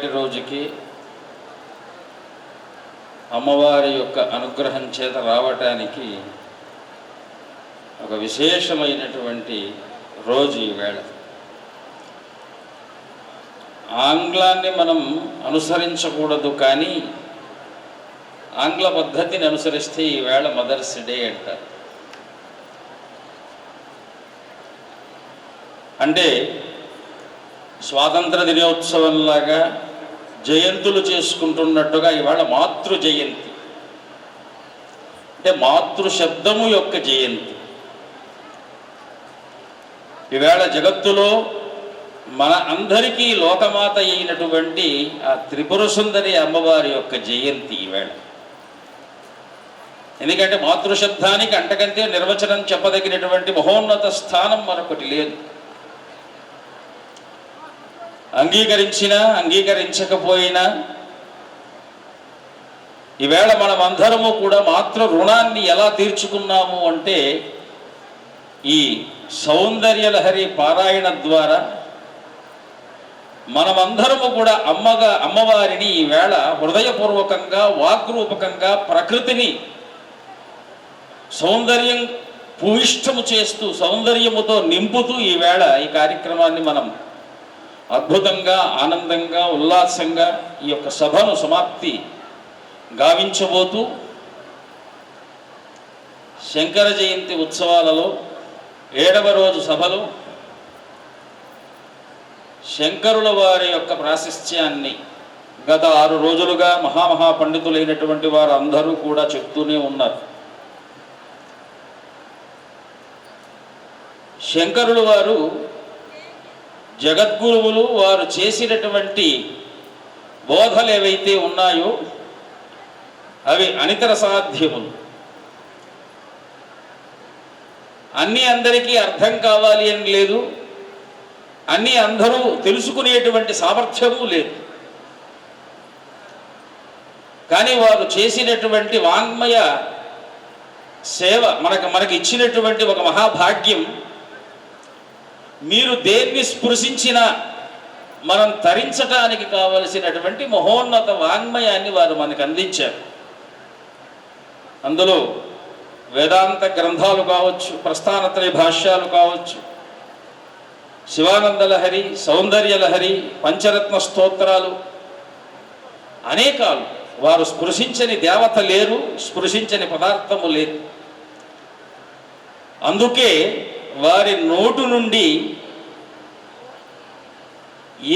నిన్నటి రోజుకి అమ్మవారి యొక్క అనుగ్రహం చేత రావటానికి ఒక విశేషమైనటువంటి రోజు ఈవేళ. ఆంగ్లాన్ని మనం అనుసరించకూడదు, కానీ ఆంగ్ల పద్ధతిని అనుసరిస్తే ఈవేళ మదర్స్ డే అంటారు. అంటే స్వాతంత్ర దినోత్సవంలాగా జయంతులు చేసుకుంటున్నట్టుగా ఇవాళ మాతృ జయంతి, అంటే మాతృ శబ్దము యొక్క జయంతి. ఈవేళ జగత్తులో మన అందరికీ లోకమాత అయినటువంటి ఆ త్రిపుర సుందరి అమ్మవారి యొక్క జయంతి ఈవేళ. ఎందుకంటే మాతృశబ్దానికి అంతకంటే నిర్వచనం చెప్పదగినటువంటి మహోన్నత స్థానం మరొకటి లేదు. అంగీకరించినా అంగీకరించకపోయినా ఈవేళ మనం అందరము కూడా మాతృ రుణాన్ని ఎలా తీర్చుకున్నాము అంటే ఈ సౌందర్యలహరి పారాయణ ద్వారా మనమందరము కూడా అమ్మవారిని ఈవేళ హృదయపూర్వకంగా వాగ్రూపకంగా ప్రకృతిని సౌందర్యం భూయిష్టము చేస్తూ సౌందర్యముతో నింపుతూ ఈవేళ ఈ కార్యక్రమాన్ని మనం అద్భుతంగా ఆనందంగా ఉల్లాసంగా ఈ యొక్క సభను సమాప్తి గావించబోతూ శంకర జయంతి ఉత్సవాలలో 7వ రోజు సభలో శంకరుల వారి యొక్క ప్రాశస్త్యాన్ని గత 6 రోజులుగా మహామహా పండితులైనటువంటి వారు అందరూ కూడా చెప్తూనే ఉన్నారు. శంకరుల వారు జగద్గురువులు వారు చేసినటువంటి బోధలు ఏవైతే ఉన్నాయో అవి అనితర సాధ్యములు. అన్నీ అందరికీ అర్థం కావాలి అని లేదు, అన్నీ అందరూ తెలుసుకునేటువంటి సామర్థ్యము లేదు. కానీ వారు చేసినటువంటి వాంగ్మయ సేవ మనకి ఇచ్చినటువంటి ఒక మహాభాగ్యం. మీరు దేన్ని స్పృశించినా మనం తరించటానికి కావలసినటువంటి మహోన్నత వాంగ్మయాన్ని వారు మనకు అందించారు. అందులో వేదాంత గ్రంథాలు కావచ్చు, ప్రస్థానత్రయ భాష్యాలు కావచ్చు, శివానందలహరి, సౌందర్యలహరి, పంచరత్న స్తోత్రాలు అనేకాలు. వారు స్పృశించని దేవత లేరు, స్పృశించని పదార్థము లేదు. అందుకే వారి నోటు నుండి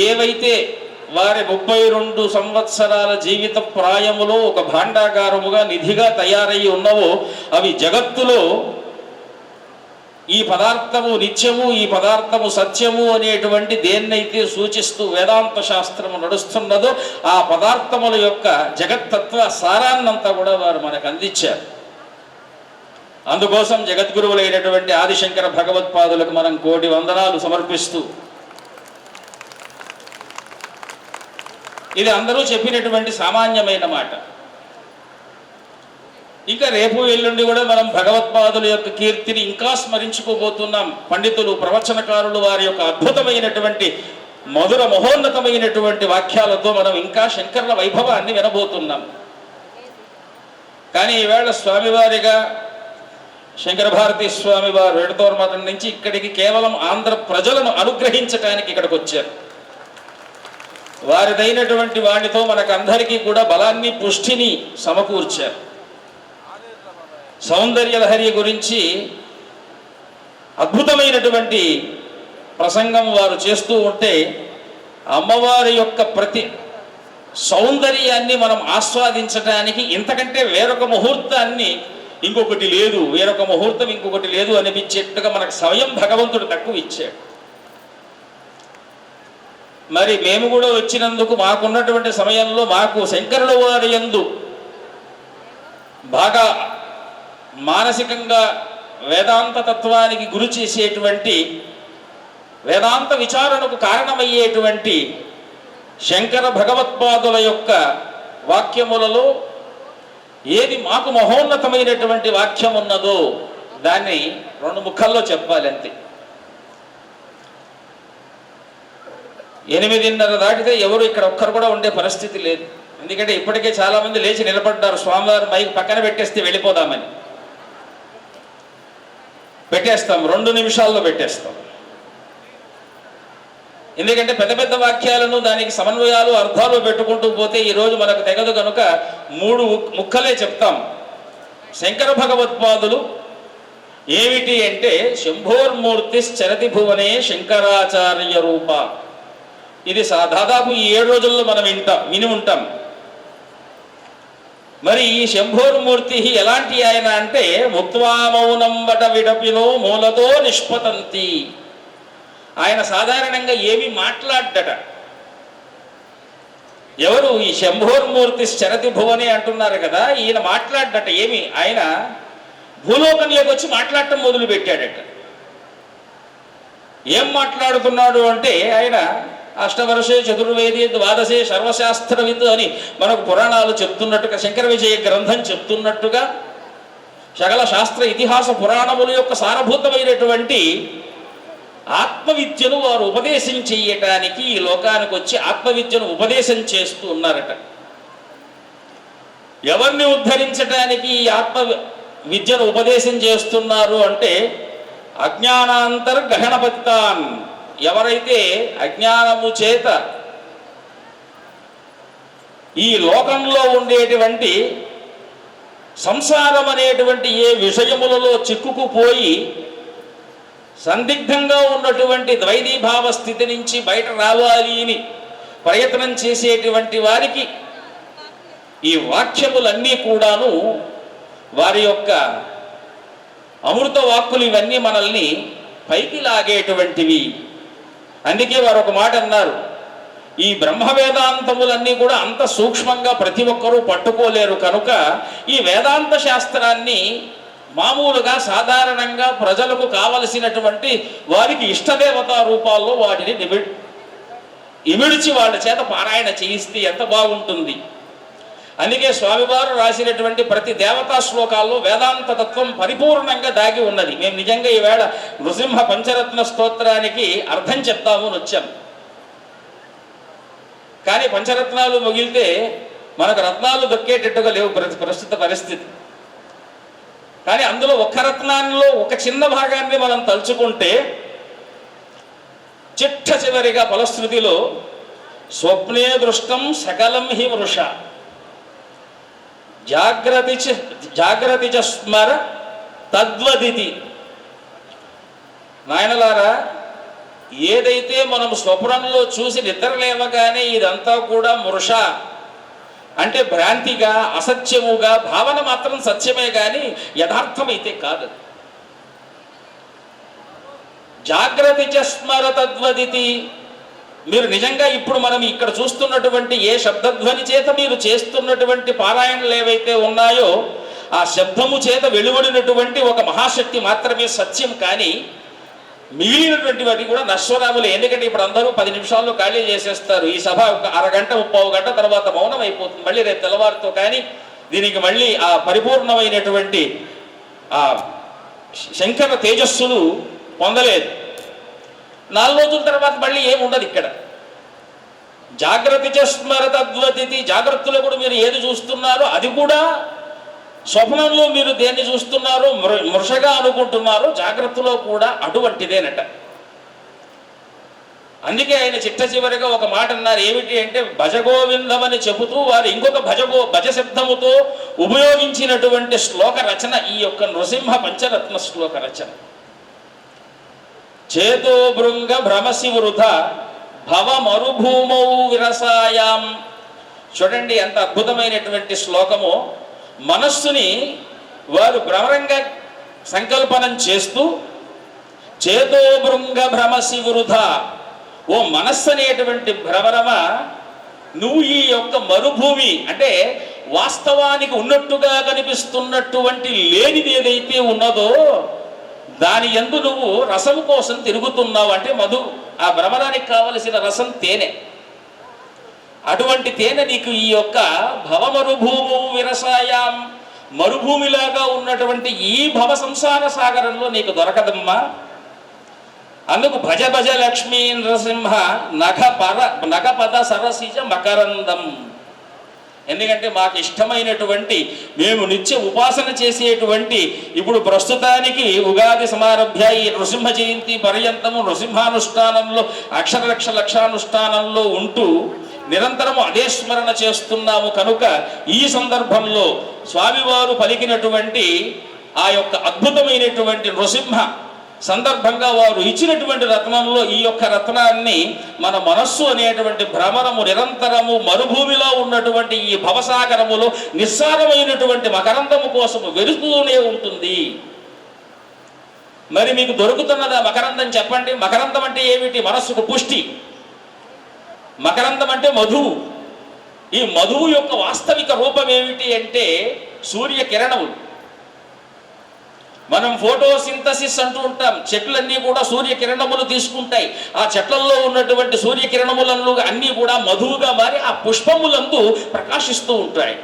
ఏవైతే వారి 32 సంవత్సరాల జీవిత ప్రాయములో ఒక భాండాగారముగా నిధిగా తయారయ్యి ఉన్నవో అవి జగత్తులో ఈ పదార్థము నిత్యము, ఈ పదార్థము సత్యము అనేటువంటి దేన్నైతే సూచిస్తూ వేదాంత శాస్త్రము నడుస్తున్నదో ఆ పదార్థముల యొక్క జగత్తత్వ సారాన్నంతా కూడా వారు మనకు అందించారు. అందుకోసం జగద్గురువులైనటువంటి ఆదిశంకర భగవత్పాదులకు మనం కోటి వందనాలు సమర్పిస్తూ, ఇది అందరూ చెప్పినటువంటి సామాన్యమైన మాట. ఇంకా రేపు ఎల్లుండి కూడా మనం భగవత్పాదుల యొక్క కీర్తిని ఇంకా స్మరించుకోబోతున్నాం. పండితులు, ప్రవచనకారులు వారి యొక్క అద్భుతమైనటువంటి మధుర మహోన్నతమైనటువంటి వాక్యాలతో మనం ఇంకా శంకరుల వైభవాన్ని వినబోతున్నాం. కానీ ఈవేళ స్వామివారిగా శంకర భారతీ స్వామి వారు ఎడతోర్ మఠం నుంచి ఇక్కడికి కేవలం ఆంధ్ర ప్రజలను అనుగ్రహించటానికి ఇక్కడికి వచ్చారు. వారిదైనటువంటి వాణితో మనకందరికీ కూడా బలాన్ని, పుష్టిని సమకూర్చారు. సౌందర్యలహరి గురించి అద్భుతమైనటువంటి ప్రసంగం వారు చేస్తూ ఉంటే అమ్మవారి యొక్క ప్రతి సౌందర్యాన్ని మనం ఆస్వాదించటానికి ఇంతకంటే వేరొక ముహూర్తాన్ని ఇంకొకటి లేదు, వేరొక ముహూర్తం ఇంకొకటి లేదు అనిపించేట్టుగా మనకు స్వయం భగవంతుడు తక్కువ ఇచ్చాడు. మరి మేము కూడా వచ్చినందుకు మాకున్నటువంటి సమయంలో మాకు శంకరుల వారి యందు బాగా మానసికంగా వేదాంత తత్వానికి గురి చేసేటువంటి, వేదాంత విచారణకు కారణమయ్యేటువంటి శంకర భగవత్పాదుల యొక్క వాక్యములలో ఏది మాకు మహోన్నతమైనటువంటి వాక్యం ఉన్నదో దాన్ని 2 ముఖాల్లో చెప్పాలి అంతే. 8:30 దాటితే ఎవరు ఇక్కడ ఒక్కరు కూడా ఉండే పరిస్థితి లేదు. ఎందుకంటే ఇప్పటికే చాలామంది లేచి నిలబడ్డారు, స్వామివారి మైక్ పక్కన పెట్టేస్తే వెళ్ళిపోదామని. పెట్టేస్తాం, 2 నిమిషాల్లో పెట్టేస్తాం. ఎందుకంటే పెద్ద పెద్ద వాక్యాలను దానికి సమన్వయాలు అర్థాలు పెట్టుకుంటూ పోతే ఈరోజు మనకు తెగదు కనుక 3 ముక్కలే చెప్తాం. శంకర భగవత్పాదులు ఏమిటి అంటే శంభోర్మూర్తి చరతి భువనే శంకరాచార్య రూప. ఇది దాదాపు ఈ 7 రోజుల్లో మనం విని ఉంటాం. మరి ఈ శంభోర్మూర్తి ఎలాంటి ఆయన అంటే ముక్త్వా మౌనం వట విడపినో మూలతో నిష్పతంతి. ఆయన సాధారణంగా ఏమి మాట్లాడ్డట. ఎవరు ఈ శంభోర్మూర్తి చరతి భువనే అంటున్నారు కదా, ఈయన మాట్లాడ్డట. ఏమి ఆయన భూలోకంలోకి వచ్చి మాట్లాడటం మొదలు పెట్టాడట. ఏం మాట్లాడుతున్నాడు అంటే ఆయన అష్టవర్షే చతుర్వేది ద్వాదశే సర్వశాస్త్రవిత్ అని మనకు పురాణాలు చెప్తున్నట్టుగా, శంకర విజయ గ్రంథం చెప్తున్నట్టుగా సకల శాస్త్ర ఇతిహాస పురాణముల యొక్క సారభూతమైనటువంటి ఆత్మవిద్యను వారు ఉపదేశం చెయ్యటానికి ఈ లోకానికి వచ్చి ఆత్మవిద్యను ఉపదేశం చేస్తూ ఉన్నారట. ఎవరిని ఉద్ధరించటానికి ఈ ఆత్మ విద్యను ఉపదేశం చేస్తున్నారు అంటే అజ్ఞానాంతర్గహణపతితాన్. ఎవరైతే అజ్ఞానము చేత ఈ లోకంలో ఉండేటువంటి సంసారం అనేటువంటి ఏ విషయములలో చిక్కుకుపోయి సందిగ్ధంగా ఉన్నటువంటి ద్వైతీభావ స్థితి నుంచి బయట రావాలి అని ప్రయత్నం చేసేటువంటి వారికి ఈ వాక్యములన్నీ కూడాను వారి యొక్క అమృత వాక్కులు ఇవన్నీ మనల్ని పైకి లాగేటువంటివి. అందుకే వారు ఒక మాట అన్నారు, ఈ బ్రహ్మ వేదాంతములన్నీ కూడా అంత సూక్ష్మంగా ప్రతి ఒక్కరూ పట్టుకోలేరు కనుక ఈ వేదాంత శాస్త్రాన్ని మామూలుగా సాధారణంగా ప్రజలకు కావలసినటువంటి వారికి ఇష్టదేవతా రూపాల్లో వాటిని ఇమిడిచి వాళ్ళ చేత పారాయణ చేయిస్తే ఎంత బాగుంటుంది. అందుకే స్వామివారు రాసినటువంటి ప్రతి దేవతా శ్లోకాల్లో వేదాంత తత్వం పరిపూర్ణంగా దాగి ఉన్నది. మేము నిజంగా ఈవేళ నృసింహ పంచరత్న స్తోత్రానికి అర్థం చెప్తామని వచ్చాం. కానీ పంచరత్నాలు మిగిలితే మనకు రత్నాలు దొక్కేటట్టుగా లేవు ప్రస్తుత పరిస్థితి. కానీ అందులో ఒక్క రత్నాల్లో ఒక చిన్న భాగాన్ని మనం తలుచుకుంటే చిట్ట చివరిగా ఫలశ్రుతిలో స్వప్నే దృష్టం సకలం హి వృష జాగ్రతి చ స్మర తద్వదితి. నాయనలారా, ఏదైతే మనం స్వప్నంలో చూసి నిద్ర లేవగానే ఇదంతా కూడా మృష అంటే భ్రాంతిగా అసత్యముగా భావన మాత్రం సత్యమే కానీ యథార్థమైతే కాదు. జాగ్రతి చ స్మర తద్వదితి. మీరు నిజంగా ఇప్పుడు మనం ఇక్కడ చూస్తున్నటువంటి ఏ శబ్దధ్వని చేత మీరు చేస్తున్నటువంటి పారాయణలు ఏవైతే ఉన్నాయో ఆ శబ్దము చేత వెలువడినటువంటి ఒక మహాశక్తి మాత్రమే సత్యం. కానీ మిగిలినటువంటివి కూడా నశ్వరాములు. ఎందుకంటే ఇప్పుడు అందరూ 10 నిమిషాల్లో ఖాళీ చేసేస్తారు. ఈ సభ ఒక అరగంట 30 గంట తర్వాత మౌనం అయిపోతుంది. మళ్ళీ రేపు తెల్లవారితో కానీ దీనికి మళ్ళీ ఆ పరిపూర్ణమైనటువంటి ఆ శంకర తేజస్సులు పొందలేదు. 4 రోజుల తర్వాత మళ్ళీ ఏమి ఉండదు ఇక్కడ. జాగ్రత్త స్మర తద్వతిథి. జాగ్రత్తలో కూడా మీరు ఏది చూస్తున్నారో అది కూడా స్వప్నంలో మీరు దేన్ని చూస్తున్నారో మృషగా అనుకుంటున్నారో జాగ్రత్తలో కూడా అటువంటిదేనట. అందుకే ఆయన చిట్ట చివరిగా ఒక మాట అన్నారు. ఏమిటి అంటే భజగోవిందమని చెబుతూ వారు ఇంకొక భజ శబ్దముతో ఉపయోగించినటువంటి శ్లోక రచన ఈ యొక్క నృసింహ పంచరత్న శ్లోక రచన. చేతో భృంగ భ్రమసి వృధ భవ మరుభూమౌ విరసాయాం. చూడండి ఎంత అద్భుతమైనటువంటి శ్లోకము. మనస్సుని వారు భ్రమరంగా సంకల్పనం చేస్తూ చేతో భృంగ భ్రమసి వృధ, ఓ మనస్సు అనేటువంటి భ్రమరమ, నువ్వు ఈ యొక్క మరుభూమి అంటే వాస్తవానికి ఉన్నట్టుగా కనిపిస్తున్నటువంటి లేనిది ఏదైతే ఉన్నదో దాని యందు నువ్వు రసం కోసం తిరుగుతున్నావు. అంటే మధు, ఆ భ్రమరానికి కావలసిన రసం తేనె. అటువంటి తేనె నీకు ఈ యొక్క భవమరుభూము విరసాయాం, మరుభూమిలాగా ఉన్నటువంటి ఈ భవ సంసార సాగరంలో నీకు దొరకదమ్మా. అందుకు భజ భజ లక్ష్మీ నరసింహ నగ పద సరసిజ మకరందం. ఎందుకంటే మాకు ఇష్టమైనటువంటి, మేము నిత్య ఉపాసన చేసేటువంటి, ఇప్పుడు ప్రస్తుతానికి ఉగాది సమారభ్య ఈ నృసింహ జయంతి పర్యంతము నృసింహానుష్ఠానంలో లక్షానుష్ఠానంలో ఉంటూ నిరంతరము అదే స్మరణ చేస్తున్నాము. కనుక ఈ సందర్భంలో స్వామివారు పలికినటువంటి ఆ యొక్క అద్భుతమైనటువంటి నృసింహ సందర్భంగా వారు ఇచ్చినటువంటి రత్నంలో ఈ యొక్క రత్నాన్ని మన మనస్సు అనేటువంటి భ్రమరము నిరంతరము మరుభూమిలో ఉన్నటువంటి ఈ భవసాగరములో నిస్సారమైనటువంటి మకరందము కోసము వెలుతూనే ఉంటుంది. మరి మీకు దొరుకుతున్నదా మకరందం? చెప్పండి. మకరందం అంటే ఏమిటి? మనస్సుకు పుష్టి. మకరందం అంటే మధువు. ఈ మధువు యొక్క వాస్తవిక రూపం ఏమిటి అంటే సూర్యకిరణములు. మనం ఫోటోసింథసిస్ అంటూ ఉంటాం. చెట్లన్నీ కూడా సూర్యకిరణములు తీసుకుంటాయి. ఆ చెట్లలో ఉన్నటువంటి సూర్యకిరణములను అన్నీ కూడా మధువుగా మారి ఆ పుష్పములందు ప్రకాశిస్తూ ఉంటాయి.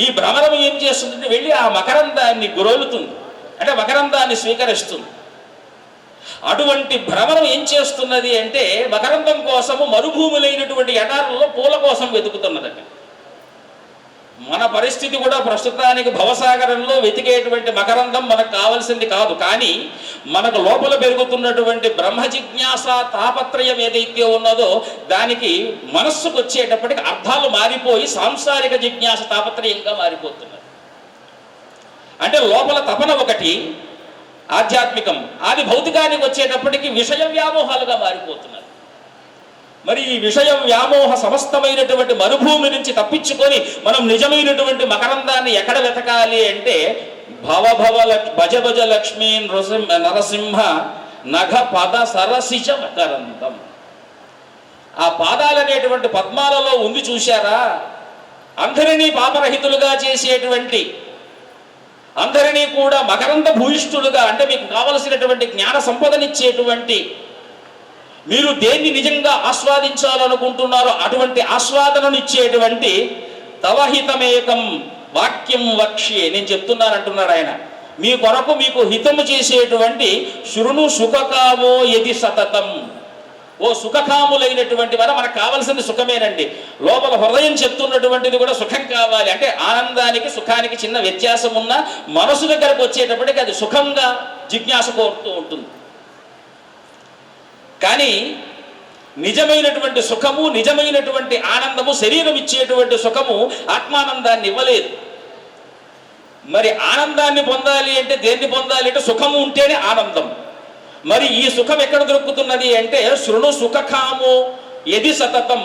ఈ భ్రమరం ఏం చేస్తుందంటే వెళ్ళి ఆ మకరందాన్ని గురవుతుంది, అంటే మకరందాన్ని స్వీకరిస్తుంది. అటువంటి భ్రమరం ఏం చేస్తున్నది అంటే మకరందం కోసము మరుభూములైనటువంటి ఎడారుల్లో పూల కోసం వెతుకుతున్నదట. మన పరిస్థితి కూడా ప్రస్తుతానికి భవసాగరంలో వెతికేటువంటి మకరందం మనకు కావాల్సింది కాదు. కానీ మనకు లోపల పెరుగుతున్నటువంటి బ్రహ్మ జిజ్ఞాస తాపత్రయం ఏదైతే ఉన్నదో దానికి మనస్సుకు వచ్చేటప్పటికి అర్థాలు మారిపోయి సాంసారిక జిజ్ఞాస తాపత్రయంగా మారిపోతున్నది. అంటే లోపల తపన ఒకటి ఆధ్యాత్మికం, అది భౌతికానికి వచ్చేటప్పటికి విషయ వ్యామోహాలుగా మారిపోతున్నది. మరి ఈ విషయ వ్యామోహ సమస్తమైనటువంటి మరుభూమి నుంచి తప్పించుకొని మనం నిజమైనటువంటి మకరందాన్ని ఎక్కడ వెతకాలి అంటే భజ భజ లక్ష్మీ నరసింహ నగ పద సరసిజ మకరందం. ఆ పాదాలనేటువంటి పద్మాలలో ఉంది చూశారా? అందరినీ పాపరహితులుగా చేసేటువంటి, అందరినీ కూడా మకరంద భూయిష్ఠులుగా, అంటే మీకు కావలసినటువంటి జ్ఞాన సంపదనిచ్చేటువంటి, మీరు దేన్ని నిజంగా ఆస్వాదించాలనుకుంటున్నారో అటువంటి ఆస్వాదనను ఇచ్చేటువంటి తవహితమేకం వాక్యం వక్ష్యే, నేను చెప్తున్నానంటున్నాడు ఆయన. మీ కొరకు మీకు హితము చేసేటువంటి శృణు సుఖకామో యది సతతం. ఓ సుఖకాములైనటువంటి వారు, మనకు కావలసింది సుఖమేనండి. లోపల హృదయం చెప్తున్నటువంటిది కూడా సుఖం కావాలి. అంటే ఆనందానికి సుఖానికి చిన్న వ్యత్యాసం ఉన్నా మనసు దగ్గరకు వచ్చేటప్పటికి అది సుఖంగా జిజ్ఞాస కోరుతూ ఉంటుంది. కానీ నిజమైనటువంటి సుఖము, నిజమైనటువంటి ఆనందము, శరీరం ఇచ్చేటువంటి సుఖము ఆత్మానందాన్ని ఇవ్వలేదు. మరి ఆనందాన్ని పొందాలి అంటే దేన్ని పొందాలి అంటే సుఖము ఉంటేనే ఆనందం. మరి ఈ సుఖం ఎక్కడ దొరుకుతున్నది అంటే శృణు సుఖకామో యది సతతం.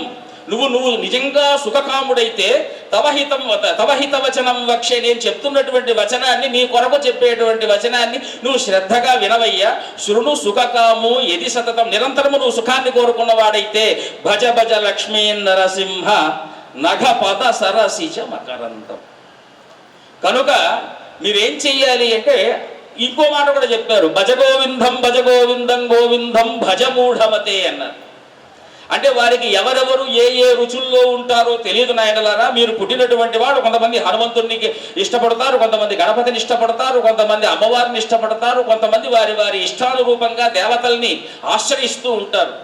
నువ్వు నిజంగా సుఖకాముడైతే తవహిత వచనం వక్షే, నేను చెప్తున్నటువంటి వచనాన్ని, నీ కొరకు చెప్పేటువంటి వచనాన్ని నువ్వు శ్రద్ధగా వినవయ్యా. శృణు సుఖకాము యది సతతం, నిరంతరము నువ్వు సుఖాన్ని కోరుకున్నవాడైతే భజ భజ లక్ష్మీ నరసింహ నగ పద సరసిజ మకరందం. కనుక మీరేం చెయ్యాలి అంటే ఇంకో మాట కూడా చెప్పారు, భజ గోవిందం గోవిందం భజ మూఢమతే అన్నారు. అంటే వారికి ఎవరెవరు ఏ ఏ రుచుల్లో ఉంటారో తెలియదు నాయనలారా. మీరు పుట్టినటువంటి వాడు కొంతమంది హనుమంతుడికి ఇష్టపడతారు, కొంతమంది గణపతిని ఇష్టపడతారు, కొంతమంది అమ్మవారిని ఇష్టపడతారు, కొంతమంది వారి వారి ఇష్టానురూపంగా దేవతల్ని ఆశ్రయిస్తూ ఉంటారు.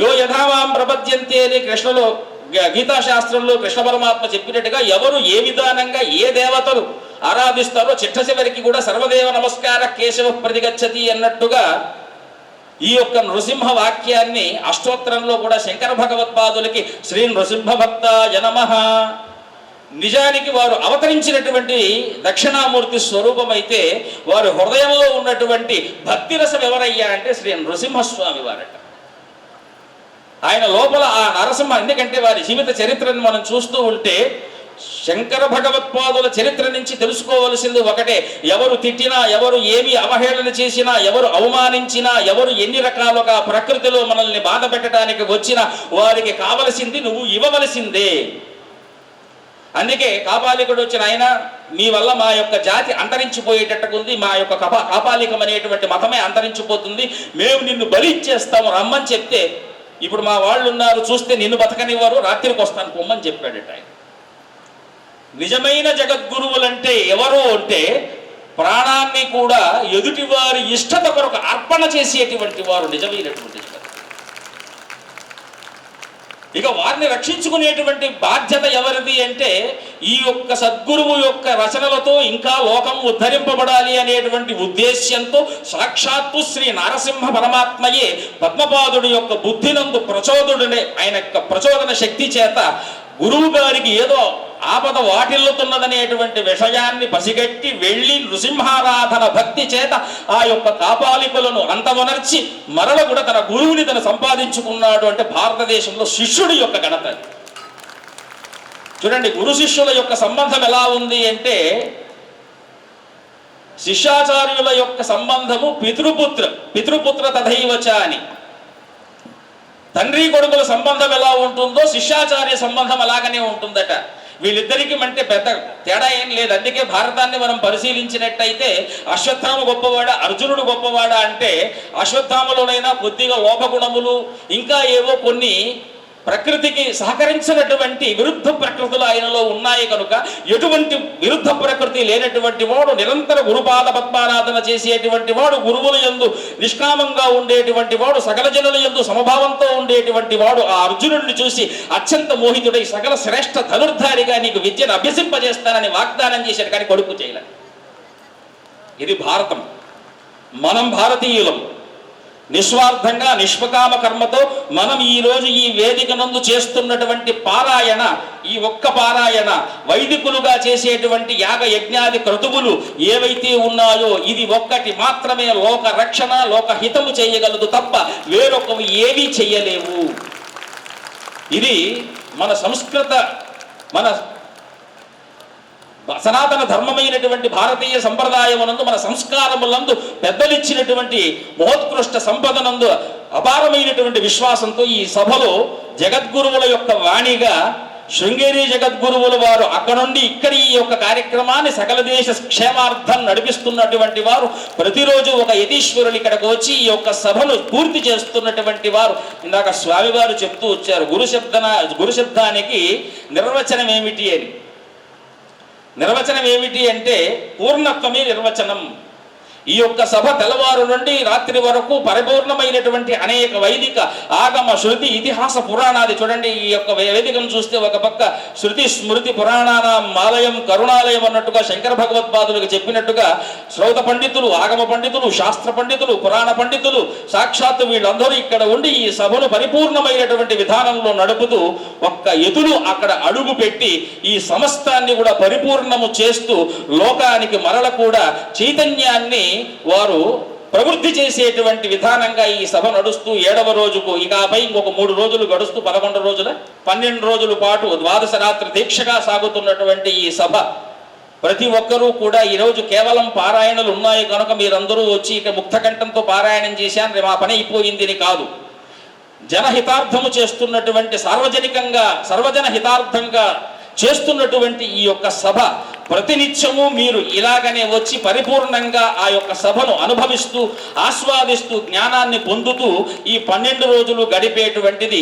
యో యథావాం ప్రపద్యంతే అని కృష్ణలో గీతాశాస్త్రంలో కృష్ణ పరమాత్మ చెప్పినట్టుగా ఎవరు ఏ విధానంగా ఏ దేవతలు ఆరాధిస్తారో చిట్ట చివరికి కూడా సర్వదేవ నమస్కార కేశవ ప్రతిగచ్చతి అన్నట్టుగా ఈ యొక్క నృసింహ వాక్యాన్ని అష్టోత్తరంలో కూడా శంకర భగవత్పాదులకి శ్రీ నృసింహ భక్తాయ నమః. నిజానికి వారు అవతరించినటువంటి దక్షిణామూర్తి స్వరూపమైతే వారు హృదయంలో ఉన్నటువంటి భక్తిరసం ఎవరయ్యా అంటే శ్రీ నృసింహస్వామి వారట. ఆయన లోపల ఆ నరసింహ, ఎందుకంటే వారి జీవిత చరిత్రను మనం చూస్తూ ఉంటే శంకర భగవత్పాదుల చరిత్ర నుంచి తెలుసుకోవలసింది ఒకటే, ఎవరు తిట్టినా, ఎవరు ఏమి అవహేళన చేసినా, ఎవరు అవమానించినా, ఎవరు ఎన్ని రకాలుగా ప్రకృతిలో మనల్ని బాధ పెట్టడానికి వచ్చినా వారికి కావలసింది నువ్వు ఇవ్వవలసిందే. అందుకే కాపాలికుడు వచ్చిన ఆయన, మీ వల్ల మా యొక్క జాతి అంతరించిపోయేటట్టుకుంది, మా యొక్క కాపాలికం అనేటువంటి మతమే అంతరించిపోతుంది, మేము నిన్ను బలిచ్చేస్తాము రమ్మని చెప్తే, ఇప్పుడు మా వాళ్ళు ఉన్నారు చూస్తే నిన్ను బతకనివ్వరు, రాత్రికి వస్తాను పొమ్మని చెప్పాడట ఆయన. నిజమైన జగద్గురువులంటే ఎవరు అంటే ప్రాణాన్ని కూడా ఎదుటివారి ఇష్టత కొరకు అర్పణ చేసేటువంటి వారు నిజమైనటువంటి జగత్. ఇక వారిని రక్షించుకునేటువంటి బాధ్యత ఎవరిది అంటే ఈ యొక్క సద్గురువు యొక్క రచనలతో ఇంకా లోకం ఉద్ధరింపబడాలి అనేటువంటి ఉద్దేశ్యంతో సాక్షాత్తు శ్రీ నారసింహ పరమాత్మయే పద్మపాదుడి యొక్క బుద్ధినందు ప్రచోదుడునే ఆయన యొక్క ప్రచోదన శక్తి చేత గురువు గారికి ఏదో ఆపద వాటిల్లుతున్నదనేటువంటి విషయాన్ని పసిగట్టి వెళ్ళి నృసింహారాధన భక్తి చేత ఆ యొక్క కాపాలికలను అంతమొనర్చి మరల కూడా తన గురువుని తను సంపాదించుకున్నాడు. అంటే భారతదేశంలో శిష్యుడి యొక్క ఘనత. చూడండి, గురు శిష్యుల యొక్క సంబంధం ఎలా ఉంది అంటే శిష్యాచార్యుల యొక్క సంబంధము పితృపుత్ర తథైవచ అని. తండ్రి కొడుకుల సంబంధం ఎలా ఉంటుందో శిష్యాచార్య సంబంధం అలాగనే ఉంటుందట. వీళ్ళిద్దరికి అంటే పెద్ద తేడా ఏం లేదు. అందుకే భారతాన్ని మనం పరిశీలించినట్టయితే అశ్వత్థామ గొప్పవాడా అర్జునుడు గొప్పవాడా అంటే అశ్వత్థామలోనైనా కొద్దిగా లోపగుణములు ఇంకా ఏవో కొన్ని ప్రకృతికి సహకరించినటువంటి విరుద్ధ ప్రకృతులు ఆయనలో ఉన్నాయి కనుక ఎటువంటి విరుద్ధ ప్రకృతి లేనటువంటి వాడు, నిరంతర గురుపాద పద్మారాధన చేసేటువంటి వాడు, గురువుల యందు నిష్కామంగా ఉండేటువంటి వాడు, సకల జనుల యందు సమభావంతో ఉండేటువంటి వాడు ఆ అర్జునుడిని చూసి అత్యంత మోహితుడై సకల శ్రేష్ఠ ధనుర్ధారిగా నీకు విద్యను అభ్యసింపజేస్తానని వాగ్దానం చేశాడు. కానీ కొడుకు చేయలేదు. ఇది భారతం. మనం భారతీయులం. నిస్వార్థంగా నిష్పకామ కర్మతో మనం ఈరోజు ఈ వేదిక నందు చేస్తున్నటువంటి పారాయణ, ఈ ఒక్క పారాయణ వైదికులుగా చేసేటువంటి యాగ యజ్ఞాది క్రతువులు ఏవైతే ఉన్నాయో ఇది ఒక్కటి మాత్రమే లోక రక్షణ లోకహితము చేయగలదు తప్ప వేరొకవి ఏవీ చెయ్యలేవు. ఇది మన సంస్కృత మన సనాతన ధర్మమైనటువంటి భారతీయ సంప్రదాయమునందు మన సంస్కారములందు పెద్దలిచ్చినటువంటి మహోత్కృష్ట సంపదనందు అపారమైనటువంటి విశ్వాసంతో ఈ సభలో జగద్గురువుల యొక్క వాణిగా శృంగేరి జగద్గురువుల వారు అక్కడ నుండి ఇక్కడ ఈ యొక్క కార్యక్రమాన్ని సకల దేశ క్షేమార్థం నడిపిస్తున్నటువంటి వారు, ప్రతిరోజు ఒక యతీశ్వరులు ఇక్కడికి వచ్చి ఈ యొక్క సభను పూర్తి చేస్తున్నటువంటి వారు. ఇందాక స్వామివారు చెప్తూ వచ్చారు గురు శబ్దానికి నిర్వచనం ఏమిటి అని. నిర్వచనం ఏమిటి అంటే పూర్ణత్వమే నిర్వచనం. ఈ యొక్క సభ తెల్లవారు నుండి రాత్రి వరకు పరిపూర్ణమైనటువంటి అనేక వైదిక ఆగమ శృతి ఇతిహాస పురాణాది. చూడండి, ఈ యొక్క వేదికను చూస్తే ఒక పక్క శృతి స్మృతి పురాణాల ఆలయం కరుణాలయం అన్నట్టుగా శంకర భగవత్పాదులకు చెప్పినట్టుగా శ్రౌత పండితులు, ఆగమ పండితులు, శాస్త్ర పండితులు, పురాణ పండితులు సాక్షాత్తు వీళ్ళందరూ ఇక్కడ ఉండి ఈ సభను పరిపూర్ణమైనటువంటి విధానంలో నడుపుతూ ఒక్క ఎదులు అక్కడ అడుగు పెట్టి ఈ సమస్తాన్ని కూడా పరిపూర్ణము చేస్తూ లోకానికి మరల కూడా చైతన్యాన్ని వారు ప్రవృద్ధి చేసేటువంటి విధానంగా ఈ సభ నడుస్తూ 7వ రోజుకు ఇకపై ఇంకొక 3 రోజులు గడుస్తూ 11 రోజుల 12 రోజుల పాటు ద్వాదశ రాత్రి దీక్షగా సాగుతున్నటువంటి ఈ సభ ప్రతి ఒక్కరూ కూడా ఈరోజు కేవలం పారాయణలు ఉన్నాయి కనుక మీరందరూ వచ్చి ఇక ముక్తకంఠంతో పారాయణం చేశాను మా పని అయిపోయింది కాదు. జనహితార్థము చేస్తున్నటువంటి సార్వజనికంగా సర్వజన హితార్థంగా చేస్తున్నటువంటి ఈ యొక్క సభ ప్రతినిత్యము మీరు ఇలాగనే వచ్చి పరిపూర్ణంగా ఆ యొక్క సభను అనుభవిస్తూ ఆస్వాదిస్తూ జ్ఞానాన్ని పొందుతూ ఈ 12 రోజులు గడిపేటువంటిది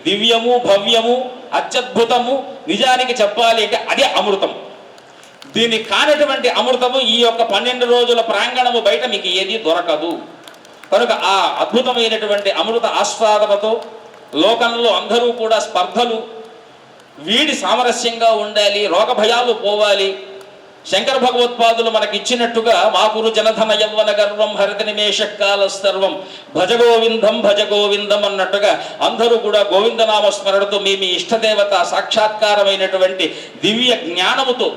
దివ్యము భవ్యము అత్యద్భుతము. నిజానికి చెప్పాలి అంటే అదే అమృతం. దీన్ని కానటువంటి అమృతము ఈ యొక్క 12 రోజుల ప్రాంగణము బయట మీకు ఏది దొరకదు. కనుక ఆ అద్భుతమైనటువంటి అమృత ఆస్వాదనతో లోకంలో అందరూ కూడా స్పర్ధలు వీడి సామరస్యంగా ఉండాలి, రోగ భయాలు పోవాలి. శంకర భగవత్పాదులు మనకి ఇచ్చినట్టుగా మాకురు జనధన యవ్వన గర్వం హరిత నిమేష కాల సర్వం భజ గోవిందం అన్నట్టుగా అందరూ కూడా గోవిందనామ స్మరణతో మీ ఇష్టదేవత సాక్షాత్కారమైనటువంటి దివ్య జ్ఞానముతో,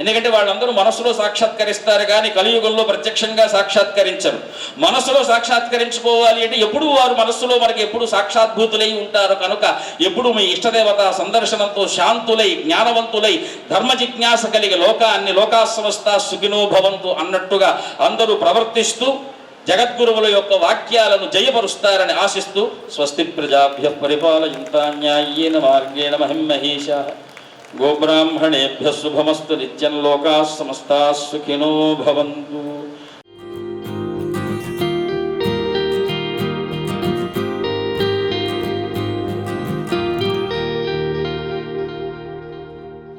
ఎందుకంటే వాళ్ళందరూ మనసులో సాక్షాత్కరిస్తారు కానీ కలియుగంలో ప్రత్యక్షంగా సాక్షాత్కరించరు. మనసులో సాక్షాత్కరించుకోవాలి అంటే ఎప్పుడు వారు మనస్సులో మనకి ఎప్పుడు సాక్షాద్భూతులై ఉంటారు కనుక ఎప్పుడు మీ ఇష్టదేవత సందర్శనంతో శాంతులై జ్ఞానవంతులై ధర్మ జిజ్ఞాస కలిగి లోకా సమస్త సుఖినో భవంతు అన్నట్టుగా అందరూ ప్రవర్తిస్తూ జగద్గురువుల యొక్క వాక్యాలను జయపరుస్తారని ఆశిస్తూ స్వస్తి ప్రజాభ్య పరిపాలయంతాం న్యాయేన మార్గేణ మహిమహేషాః గోబ్రాహ్మణేభ్యः శుభమస్తు నిత్యం లోకాः సమస్తాः సుఖినో భవంతు.